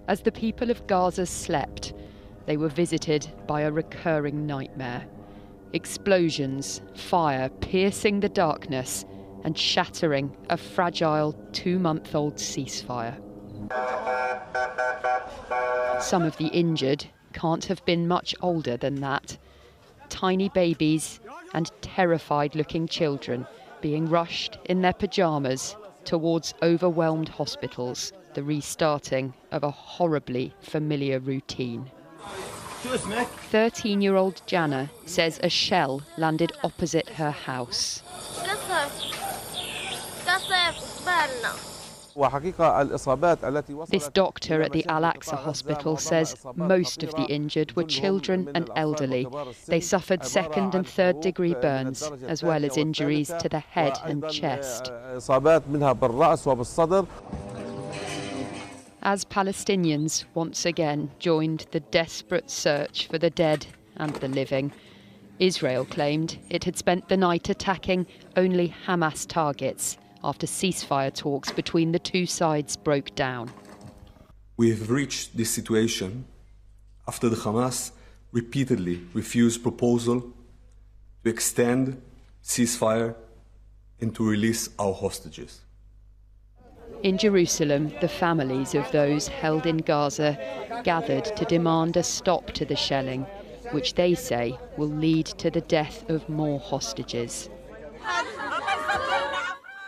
As the people of Gaza slept, they were visited by a recurring nightmare. Explosions, fire piercing the darkness and shattering a fragile 2-month-old ceasefire. Some of the injured can't have been much older than that. Tiny babies and terrified-looking children being rushed in their pyjamas towards overwhelmed hospitals, the restarting of a horribly familiar routine. 13-year-old Jana says a shell landed opposite her house. This doctor at the Al-Aqsa hospital says most of the injured were children and elderly. They suffered second and third degree burns, as well as injuries to the head and chest. As Palestinians once again joined the desperate search for the dead and the living, Israel claimed it had spent the night attacking only Hamas targets after ceasefire talks between the two sides broke down. We have reached this situation after the Hamas repeatedly refused proposal to extend ceasefire and to release our hostages. In Jerusalem, the families of those held in Gaza gathered to demand a stop to the shelling, which they say will lead to the death of more hostages.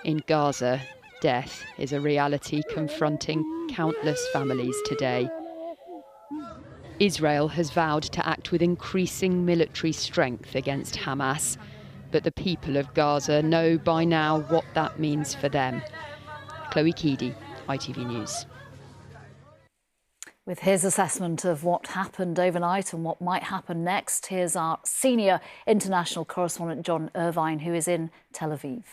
In Gaza, death is a reality confronting countless families today. Israel has vowed to act with increasing military strength against Hamas, but the people of Gaza know by now what that means for them. Chloe Keedy, ITV News. With his assessment of what happened overnight and what might happen next, here's our senior international correspondent John Irvine, who is in Tel Aviv.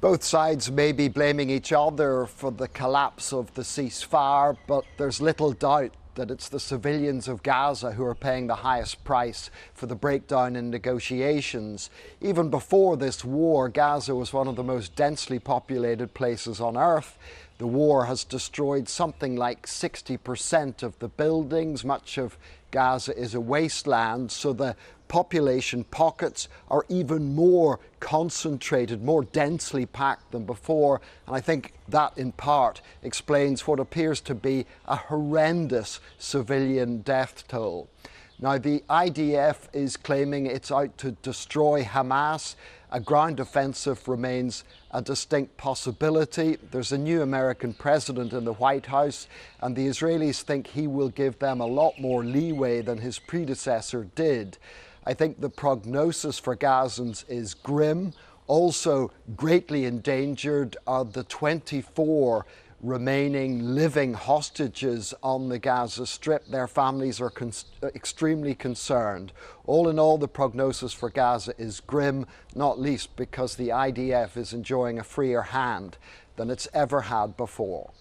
Both sides may be blaming each other for the collapse of the ceasefire, but there's little doubt that it's the civilians of Gaza who are paying the highest price for the breakdown in negotiations. Even before this war, Gaza was one of the most densely populated places on earth. The war has destroyed something like 60% of the buildings. Much of Gaza is a wasteland, so the population pockets are even more concentrated, more densely packed than before. And I think that in part explains what appears to be a horrendous civilian death toll. Now, the IDF is claiming it's out to destroy Hamas. A ground offensive remains a distinct possibility. There's a new American president in the White House, and the Israelis think he will give them a lot more leeway than his predecessor did. I think the prognosis for Gazans is grim. Also greatly endangered are the 24 remaining living hostages on the Gaza Strip. Their families are extremely concerned. All in all, the prognosis for Gaza is grim, not least because the IDF is enjoying a freer hand than it's ever had before.